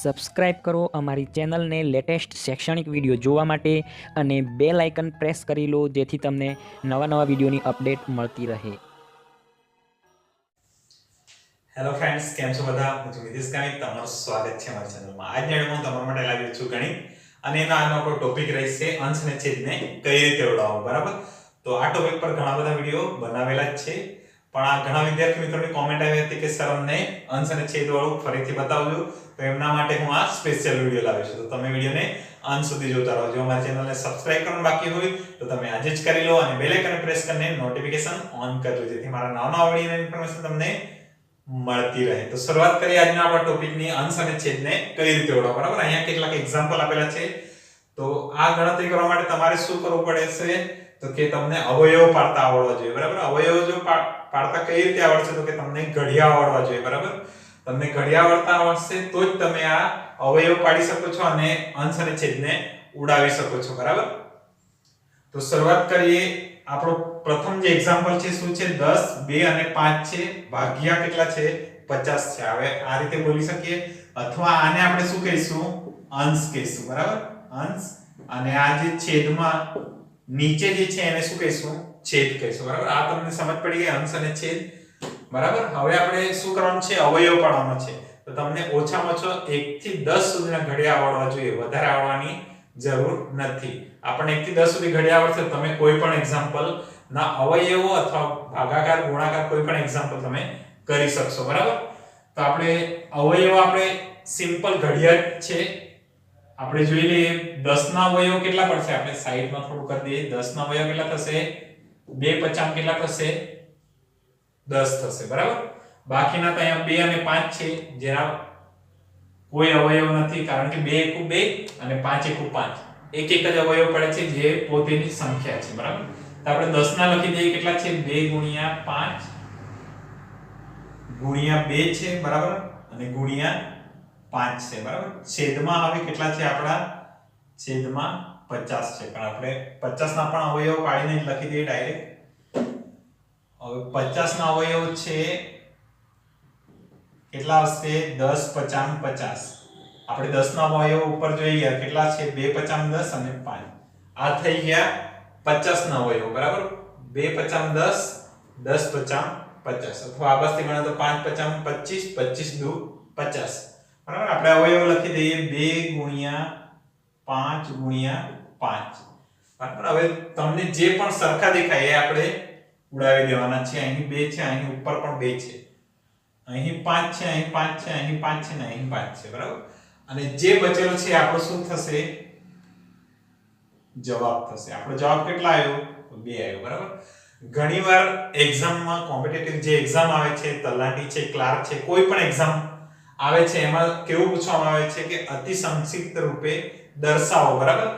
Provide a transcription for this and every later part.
Subscribe કરો અમારી ચેનલને લેટેસ્ટ શૈક્ષણિક વિડીયો જોવા માટે અને બેલ આઇકન પ્રેસ કરી લો જેથી તમને નવા વિડીયોની અપડેટ મળતી રહે. હેલો ફ્રેન્ડ્સ, કેમ છો બધા? હું છું નિતેશ ગણિત, તમારું સ્વાગત છે અમારી ચેનલમાં. આજની વિડીયોમાં હું તમારા માટે લાવ્યો છું ગણિત અને એનો આજનો આપણો ટોપિક રહેશે અંશ અને છેદને કઈ રીતે ઉડાવવું, બરાબર? તો આ ટોપિક પર ઘણા બધા વિડીયો બનાવેલા જ છે, પણ આ ઘણા વિદ્યાર્થી મિત્રોની કોમેન્ટ આવી હતી કે સર અમને અંશ અને છેદ વાળું ફરીથી બતાવજો, તો એમના માટે હું આ સ્પેશિયલ વિડીયો લાવ્યો છું. તો તમે વિડીયોને અંત સુધી જોતા રહો. જો અમારી ચેનલને સબસ્ક્રાઇબ કરવાનું બાકી હોય તો તમે આજે જ કરી લો અને બેલ આઇકન પ્રેસ કરીને નોટિફિકેશન ઓન કરી લો જેથી મારા નવા વિડીયોની ઇન્ફોર્મેશન તમને મળતી રહે. તો શરૂઆત કરીએ આજના આપણા ટોપિકની અંશ અને છેદને કઈ રીતે ઉડાવવા, બરાબર? અહીંયા કેટલાક એક્ઝામ્પલ આપેલા છે. તો આ ગણતરી કરવા માટે તમારે શું કરવું પડશે તો કે તમને અવયવ પાડતા આવડવા જોઈએ, બરાબર? અવયવ જો પાડતા કઈ રીતે આવડશે તો કે તમને ઘડિયા આવડવા જોઈએ, બરાબર? તમને ઘડિયા આવડતા આવડશે તો જ તમે આ અવયવ પાડી શકો છો અને અંશ અને છેદને ઉડાવી શકો છો, બરાબર? તો શરૂઆત કરીએ. આપણો પ્રથમ જે એક્ઝામ્પલ છે શું છે? 10, 2 અને 5 છે, ભાગ્યા કેટલા છે? 50 છે. હવે આ રીતે બોલી શકીએ અથવા આને આપણે શું કહીશું? અંશ કહીશું, બરાબર? અંશ. અને આ જે છેદમાં નીચે જે છે એને શું કહીશું? છેદ કહીશું, બરાબર? આ તમને સમજ પડી ગઈ, અંશ અને છેદ, બરાબર? હવે આપણે શું કરવાનું છે? અવયવ પાડવાનો છે. તો તમને ઓછામાં ઓછો 1 થી 10 સુધીના ઘડિયા આવડવા જોઈએ, વધારે આવડવાની જરૂર નથી. આપણને 1 થી 10 સુધી ઘડિયા આવડશે તમે કોઈ પણ એક્ઝામ્પલ ના અવયવો અથવા ભાગાકાર ગુણાકાર કોઈ પણ એક્ઝામ્પલ તમે કરી શકશો, બરાબર? તો આપણે અવયવ આપણે સિમ્પલ ઘડિયા છે. આપણે જોઈ લઈએ 10 ના અવયવ કેટલા પડશે? આપણે સાઈડમાં થોડું કરી દઈએ. 10 ના અવયવ કેટલા થશે? 2 50 કેટલા થશે? 10 થશે, બરાબર? બાકીના તો અહીંયા 2 અને 5 છે જેના કોઈ અવયવ નથી કારણ કે 2 એકુ 2 અને 5 એકુ 5. એક જ અવયવ પડે છે જે પોતેની સંખ્યા છે, બરાબર? તો આપણે 10 ના લખી દઈએ. કેટલા છે? 2 ગુણ્યા 5 ગુણ્યા 2 છે, બરાબર? અને ગુણ્યા 5 છે, બરાબર? છેદમાં હવે કેટલા છે આપડા? છેદમાં 50 છે, પણ આપણે 50 ના પણ અવયવ પાડીને જ લખી દઈએ ડાયરેક્ટ. હવે 50 ના અવયવ છે કેટલા હશે? 10 50 50. આપણે 10 ના અવયવ ઉપર જોઈ ગયા કેટલા છે? 2 50 10 અને 5. આ થઈ ગયા 50 ના અવયવ, બરાબર? 2 50 10 10 50 50 અથવા આ બાજુથી ગણો તો 5 50 25 25 દુ 50, બરાબર? આપણે અવયવ લખી દઈએ 2 ગુણ્યા 5 ગુણ્યા 5, બરાબર? હવે તમને જે પણ સરખા દેખાય એ આપણે ઉડાવી દેવાના છે. અહીં 2 છે, અહીં ઉપર પણ 2 છે, અહીં 5 છે, અહીં 5 છે, અહીં 5 છે ને અહીં 5 છે, બરાબર? અને જે બચેલો છે આપણો શું થશે? જવાબ થશે. આપણો જવાબ કેટલા આવ્યો? 2 આવ્યો, બરાબર? ઘણીવાર એક્ઝામમાં કોમ્પિટિટિવ જે એક્ઝામ આવે છે, તલાટી છે, ક્લાર્ક છે, કોઈ પણ એક્ઝામ આવે છે એમાં કેવું પૂછવામાં આવે છે કે અતિ સંક્ષિપ્ત રૂપે દર્શાવો, બરાબર?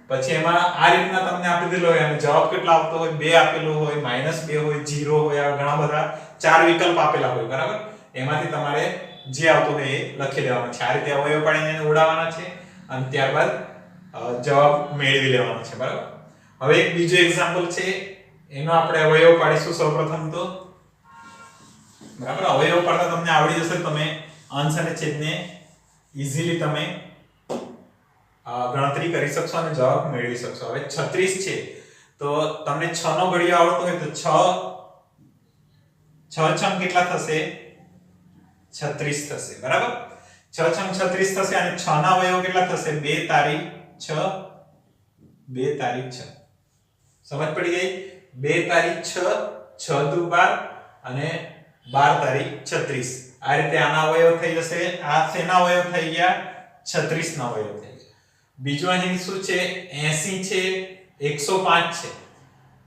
પછી એમાં આ રીતના તમને આપી દીધેલો હોય અને જવાબ કેટલો આવતો હોય? 2 આપેલો હોય, -2 હોય, 0 હોય, આ ઘણા બધા 4 વિકલ્પ આપેલા હોય, બરાબર? એમાંથી તમારે જે આવતો હોય એ લખી દેવાનો છે. આ રીતે અવયવ પાડીને એને ઉડાવવાના છે અને ત્યારબાદ જવાબ મેળવી લેવાનો છે, બરાબર? હવે એક બીજો એક્ઝામ્પલ છે, એનો આપણે અવયવ પાડીશું સૌપ્રથમ તો, બરાબર? અવયવ પાડતા તમને આવડી જશે, તમે અંશ અને છેદને ઈઝીલી તમે ગણતરી કરી શકશો અને જવાબ મેળવી શકશો. હવે 36 છે તો તમને 6 નો ઘડિયો આવડતો હોય તો 6 છંગ કેટલા થશે? 36 થશે, બરાબર? 6 છંગ 36 થશે અને 6 ના અવયવ કેટલા થશે? 2 તારી 6 2 તારી 6. સમજ પડી ગઈ? 2 તારી 6 6 દુ 12 અને 12 તારી 36. આ રીતે આના અવયવ થઈ જશે. આ શેના અવયવ થઈ ગયા? 36 ના અવયવ થઈ ગયા. બીજું અહીં શું છે? 80 છે, 105 છે.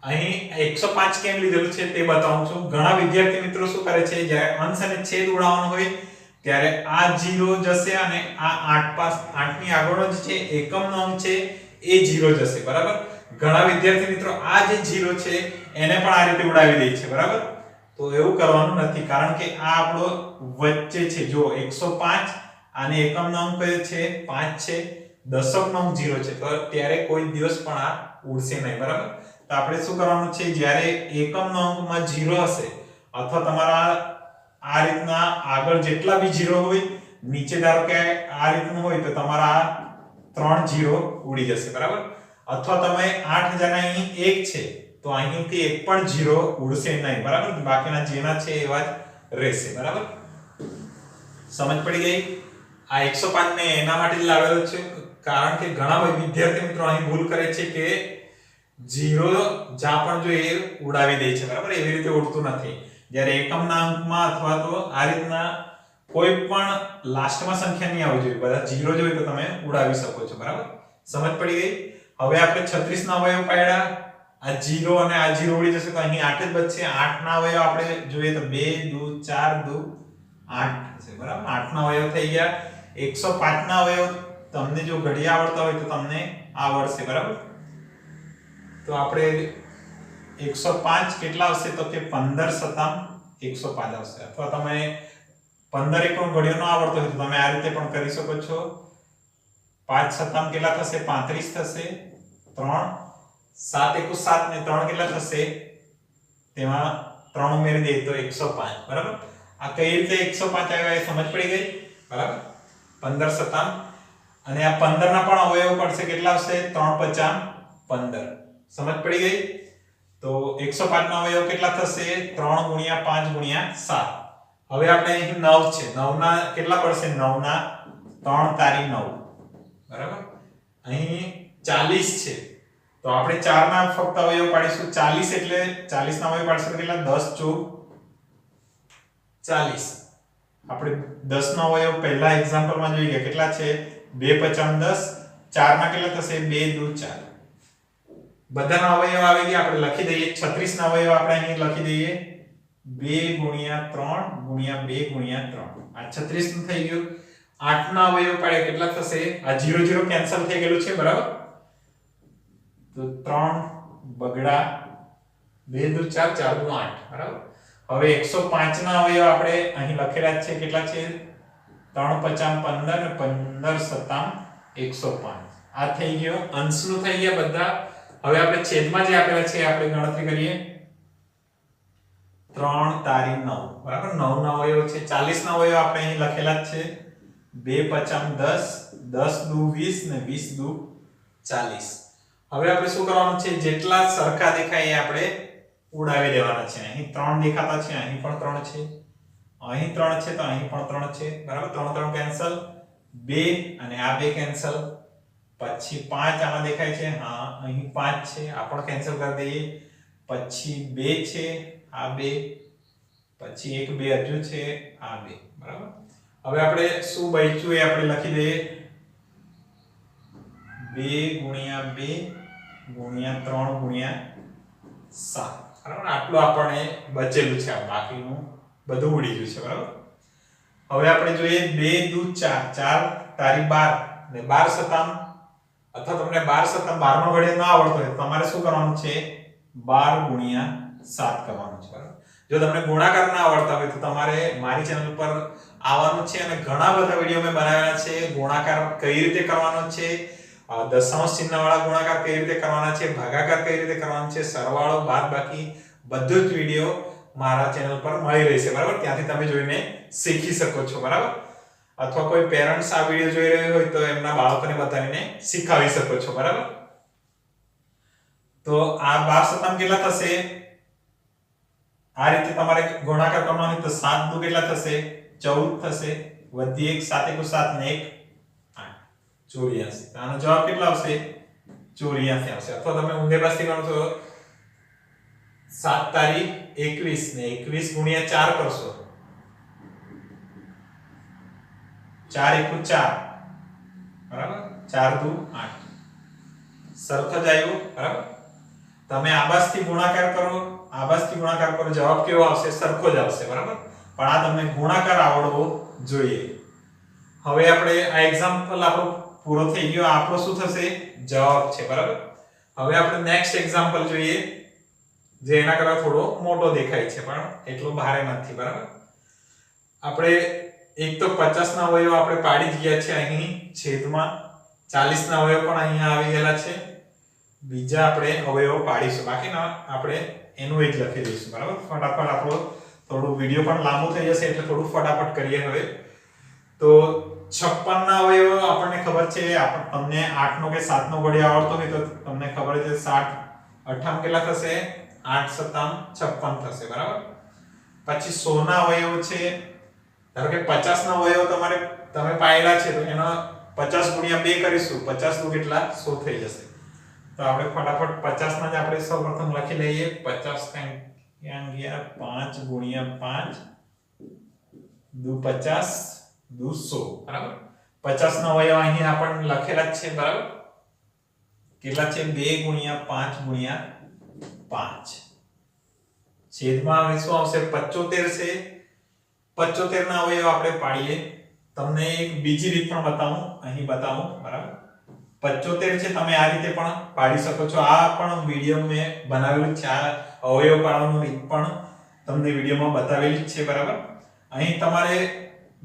અહીં 105 કેમ લીધેલું છે તે બતાવું છું. ઘણા વિદ્યાર્થી મિત્રો શું કરે છે, જ્યારે અંશ અને છેદ ઉડાવવાનો હોય ત્યારે આ 0 જશે અને આ 8 ની આગળનો જે છે એકમનો અંક છે એ 0 જશે, બરાબર? ઘણા વિદ્યાર્થી મિત્રો આ જે 0 છે એને પણ આ રીતે ઉડાવી દે છે, બરાબર? તો એવું કરવાનું નથી કારણ કે આ આપણો વચ્ચે છે. જો 105 અને એકમનો અંક કયો છે? 5 છે, દશકનો અંક 0 છે, તો ત્યારે કોઈ દિવસ પણ આ ઉડશે નહીં, બરાબર? તો આપણે શું કરવાનું છે? જ્યારે એકમનો અંકમાં 0 હશે અથવા તમારા આ રીતના આગળ જેટલા બી 0 હોય નીચે ધારો કે આ રીતનું હોય તો તમારા 3 0 ઉડી જશે બરાબર. અથવા તમે 8000 ના અહીં 1 છે તો અહીંથી એક પણ 0 ઉડશે નહીં બરાબર. બાકીના જેના છે એવા જ રહેશે બરાબર. સમજ પડી ગઈ. આ 105 ને એના માટે જ લાવેલો છે કારણ કે ઘણા વિદ્યાર્થી મિત્રો અહીં ભૂલ કરે છે કે 0 જ્યાં પણ જોઈએ ઉડાવી દે છે બરાબર. એવી રીતે ઉડતું નથી. જ્યારે એકમના અંકમાં અથવા તો આ રીતના કોઈ પણ લાસ્ટમાં સંખ્યા નહીં આવવી જોઈએ. બધા 0 જોઈએ તો તમે ઉડાવી શકો છો બરાબર. સમજ પડી ગઈ. હવે આપણે 36 ના અવયવ પાડ્યા. આ 0 અને આ 0 ઉડી જશે તો અહીં 8 જ બચશે. 8 ના અવયવ આપણે જોઈએ તો 2 2 4 2 8 થશે બરાબર. 8 ના અવયવ થઈ ગયા. 105 ના અવયવ તમને જો ઘડિયા આવડતા હોય તો તમને આવડશે બરાબર. તો આપણે 105 કેટલા આવશે તો કે 15 સતામ 105 આવશે. અથવા તમે 15 એકમ ઘડિયો ન આવડતો હોય તો તમે આ રીતે પણ કરી શકો છો. 5 સતામ કેટલા થશે 35 થશે. 3 7 1 7 ને 3 કેટલા થશે તેમાં 3 ઉમેરી દઈએ તો 105 બરાબર. આ કઈ રીતે 105 આવ્યા એ સમજ પડી ગઈ બરાબર. 15 સતામ અને આ 15 ના પણ અવયવ પડશે કેટલા આવશે 3 50 15 સમજ પડી ગઈ. તો 105 ના અવયવ કેટલા થશે 3 × 5 × 7. હવે આપણે અહીં 9 છે 9 ના કેટલા પડશે 9 ના 3 તારી 9 બરાબર. અહીં 40 છે તો આપણે 4 ના ફક્ત અવયવ પાડીશું. 40 એટલે 40 ના અવયવ પાડીશું કેટલા 10 4 40. આપણે 10 નો અવયવ પહેલા એક્ઝામ્પલ માં જોઈ ગયા કેટલા છે 2 50 10. 4 ના કેટલા થશે 2 2 4. બધાના અવયવ આવી ગયા. આપણે લખી દઈએ 36 ના અવયવ આપણે અહીં લખી દઈએ 2 × 3 × 2 × 3. આ 36 નું થઈ ગયું. 8 ના અવયવ પાડે કેટલા થશે આ 0 0 કેન્સલ થઈ ગયેલું છે બરાબર. તો 3 બગડા 2 2 4 4 2 8 બરાબર. હવે 105 ના અવયવ આપણે અહીં લખેલા છે કેટલા છે 3 50 15 ને 15 સતામ 105. આ થઈ ગયો અંશનું થઈ ગયા બધા. હવે આપણે છેદમાં જે આપેલા છે આપણે ગણતરી કરીએ 3 તારી 9 બરાબર. 9 ના અવયવ છે 40 ના અવયવ આપણે અહીં લખેલા છે 2 50 10 10 દુ 20 ને 20 દુ 40. હવે આપણે શું કરવાનું છે જેટલા સરખા દેખાય એ આપણે ઉડાવી દેવાના છે. અહીં 3 દેખાતા છે અહીં પણ 3 છે. અહીં 3 છે તો અહીં પણ 3 છે બરાબર. 3 3 કેન્સલ 2 અને આ 2 કેન્સલ. પછી 5 આમાં દેખાય છે હા અહીં 5 છે આ પણ કેન્સલ કરી દઈએ. પછી 2 છે આ 2. પછી 1 2 હજુ છે આ 2 બરાબર. હવે આપણે શું બચ્યું એ આપણે લખી દઈએ 2 × 2 × 3 × 7 બરાબર. આટલું આપણને બચેલું છે. આ બાકીનું બધું ઉડી ગયું છે બરાબર. હવે આપણે જોઈએ 2 દુ 4 4 તારી 12 ને 12 સતામ અથવા તમને 12 સતામ 12 નો ઘડિયો ના આવડતો હોય તમારે શું કરવાનું છે 12 × 7 કરવાનું છે બરાબર. જો તમને ગુણાકાર ના આવડતા હોય તો તમારે મારી ચેનલ પર આવવાનું છે અને ઘણા બધા વિડિયો મેં બનાવેલા છે. ગુણાકાર કઈ રીતે કરવાનો છે, દશાંશ ચિહ્ન વાળા ગુણાકાર કઈ રીતે કરવાના છે, ભાગાકાર કઈ રીતે કરવાનો છે, સરવાળો બાદબાકી બધું જ વિડિયો મારા ચેનલ પર મળી રહેશે બરાબર. ત્યાંથી તમે જોઈને શીખી શકો છો બરાબર. અથવા કોઈ પેરેન્ટ્સ આ વિડિયો જોઈ રહ્યો હોય તો એમના બાળકોને બતાવીને શીખવી શકો છો બરાબર. તો આ 12 સતામ કેટલા થશે આ રીતે તમારે ગુણાકાર કરવાનો હોય તો 7 દુ કેટલા થશે 14 થશે. વધી 1 7 1 7 ને 1 8 84. આનો જવાબ કેટલો આવશે 84 આવશે. અથવા તમે ઊંધે પાસથી ગણો તો 7 તારી 21 ને 21 × 4 કરશો 4 1 4 બરાબર. 4 દુ 8 સરખો જ આવ્યો બરાબર. તમે આબાસથી ગુણાકાર કરો આબાસથી ગુણાકાર કરો જવાબ કેવો આવશે સરખો જ આવશે બરાબર. પણ આ તમને ગુણાકાર આવડવો જોઈએ. હવે આપણે આ એક્ઝામ્પલ આપણો પૂરો થઈ ગયો. આપણો શું થશે જવાબ છે બરાબર. હવે આપણે નેક્સ્ટ એક્ઝામ્પલ જોઈએ જે એના કરતા થોડો મોટો દેખાય છે પણ એટલો ભારે નથી બરાબર. આપણે એક તો 50 ના અવયવ આપણે પાડી જ ગયા છે અહીં છેદમાં. 40 ના અવયવ પણ અહીંયા આવી ગયેલા છે. બીજા આપણે અવયવ પાડીશું બાકીના આપણે એનું એક લખી દઈશું બરાબર. ફટાફટ આપણો થોડું વિડિયો પણ લાંબુ થઈ જશે એટલે થોડું ફટાફટ કરીએ. હવે તો 56 ના અવયવો આપણને ખબર છે, તમને 8 નો કે 7 નો ઘડિયો આવડતો હોય તો તમને ખબર છે 7 8 કેટલા થશે? 8 7 56 થશે, બરાબર. પછી 100 ના અવયવો છે, ધારો કે 50 ના અવયવો તમે પાડેલા છે તો એનો 50 ગુણ્યા 2 કરીશું, 50 દુ કેટલા? 100 થઈ જશે. તો આપણે ફટાફટ 50 ના જ આપણે સૌપ્રથમ લખી લઈએ. 50 ક્યાં ગયા? 5 ગુણ્યા 5 દુ 50 દુ 100, બરાબર. 50 નો અવયવ અહીં આપણને લખેલા જ છે, બરાબર. કેટલા છે? 2 ગુણ્યા 5 ગુણ્યા 5. છેદમાં હવે શું આવશે? 75 છે. 75 ના અવયવ આપણે પાડીએ. તમને એક બીજી રીત પણ બતાવું, અહીં બતાવું, બરાબર. 75 છે, તમે આ રીતે પણ પાડી શકો છો. આ પણ વિડિયો મેં બનાવેલું છે. આ અવયવ પાડવાનું રીત પણ તમને વિડિયોમાં બતાવેલી જ છે, બરાબર. અહીં તમારે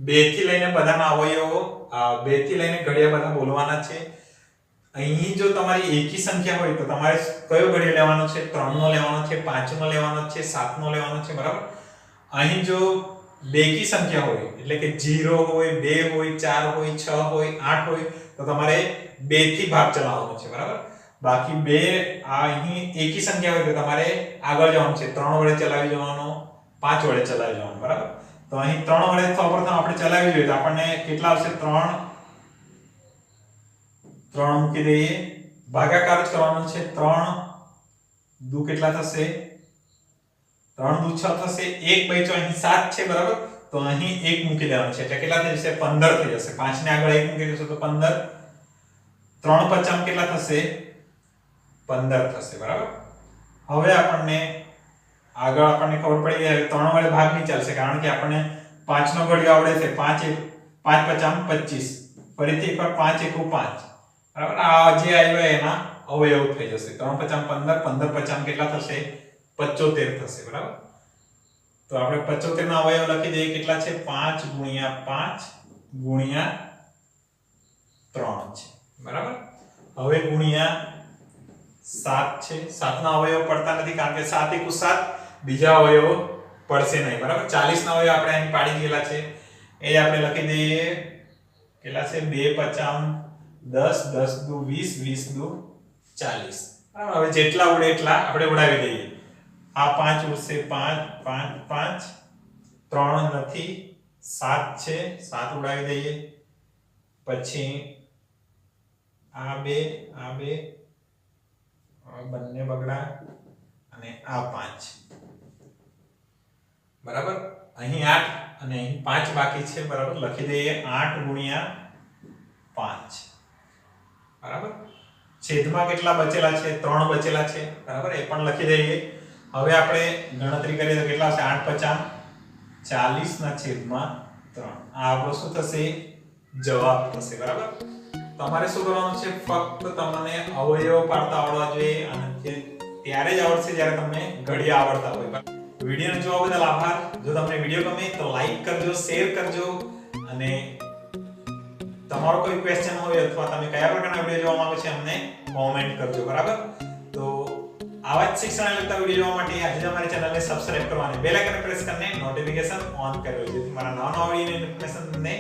2 થી લઈને બધાના અવયવો 2 થી લઈને ઘડિયા બધા બોલવાના છે. અહીં જો તમારી એકી સંખ્યા હોય તો તમારે કયો ઘડિયો લેવાનો છે? 3 નો લેવાનો છે, 5 નો લેવાનો છે, 7 નો લેવાનો છે, બરાબર. અહીં જો બેકી સંખ્યા હોય એટલે કે 0 હોય, 2 હોય, 4 હોય, 6 હોય, 8 હોય તો તમારે 2 થી ભાગ ચલાવવાનો છે, બરાબર. બાકી 2 અહીં એકી સંખ્યા હોય તો તમારે આગળ જવાનું છે, 3 વડે ચલાવી જવાનો, 5 વડે ચલાવી જવાનું, બરાબર. તો અહીં 3 વડે સૌપ્રથમ આપણે ચલાવી જોઈએ તો આપણને કેટલા આવશે? 3 મૂકી દઈએ. ભાગાકાર જ કરવાનો છે. 3 દુ કેટલા થશે? 3 દુ 6 થશે. 1 બચ્યો અહીં 7 છે, બરાબર. તો અહીં 1 મૂકી દેવાનું છે એટલે કેટલા થઈ જશે? 15 થઈ જશે. 5 ને આગળ 1 મૂકી દેશો તો 15. 3 50 કેટલા થશે? 15 થશે, બરાબર. હવે આપણને ખબર પડી ગઈ હવે 3 વડે ભાગ નહીં ચાલશે કારણ કે આપણને 5 નો ઘડિયો આવડે છે. 5 50 25. ફરીથી એકવાર 5 1 5, બરાબર. આ જે આવ્યો એના અવયવ થઈ જશે. 3 50 15, 15 50 કેટલા થશે? 75 થશે, બરાબર. તો આપણે 75 ના અવયવ લખી દઈએ. કેટલા છે? 5 ગુણ્યા 5 ગુણ્યા 3 છે, બરાબર. હવે ગુણ્યા 7 છે. 7 ના અવયવ પડતા નથી કારણ કે 7 * 7 બીજા અવયવ પડશે નહીં, બરાબર. 40 ના અવયવ આપણે અહીં પાડી ગયેલા છે એ આપણે લખી દઈએ. કેટલા છે? 2 50 10, 10 દુ 20, 20 દુ 40, બરાબર. હવે જેટલા ઉડે એટલા આપણે ઉડાવી દઈએ. આ 5 ઉડશે, 5 5 5, 3 નથી, 7 છે, 7 ઉડાવી દઈએ. પછી આ 2 બંને બગડા અને આ 5, બરાબર. અહીં 8 અને અહીં 5 બાકી છે, બરાબર. લખી દઈએ 8 ગુણ્યા 5, બરાબર. છેદમાં કેટલા બચેલા છે? 3 બચેલા છે, બરાબર. એ પણ લખી દઈએ. હવે આપણે ગણતરી કરીએ તો કેટલા આવશે? 8 50 40 ના છેદમાં 3. આ આપણો શું થશે? જવાબ થશે, બરાબર. તમારે શું કરવાનું છે? ફક્ત તમને અવયવ પાડતા આવડવા જોઈએ અને ત્યારે જ આવડશે જ્યારે તમને ઘડિયા આવડતા હોય. વિડિયોને જોવા બદલ આભાર. જો તમને વિડિયો ગમે તો લાઈક કરજો, શેર કરજો અને તમારો કોઈ ક્વેશ્ચન હોય અથવા તમે કયા પ્રકારના વિડિયો જોવા માંગો છો અમને કોમેન્ટ કરજો, બરાબર. તો આવા જ શિક્ષણ લગતા વિડિયો જોવા માટે આજે જ અમારી ચેનલને સબસ્ક્રાઇબ કરો અને બેલ આઇકન પ્રેસ કરીને નોટિફિકેશન ઓન કરજો જેથી મારા નવા વિડિયોની નોટિફિકેશન તમને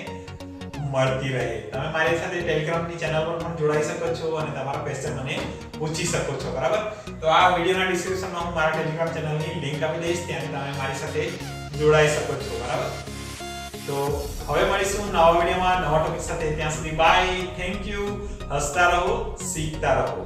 મળતી રહે. તમે મારી સાથે ટેલિગ્રામની ચેનલ પર પણ જોડાઈ શકો છો અને તમારા ક્વેશ્ચન મને પૂછી શકો છો, બરાબર. તો આ વિડિયોના ડિસ્ક્રિપ્શનમાં હું મારા ટેલિગ્રામ ચેનલની લિંક આપી દઈશ, ત્યાંથી તમે મારી સાથે જોડાઈ શકો છો, બરાબર. તો હવે મળીશું નવા વિડિયોમાં નવા ટોપિક સાથે. ત્યાં સુધી બાય, થેન્ક યુ. હસતા રહો, શીખતા રહો.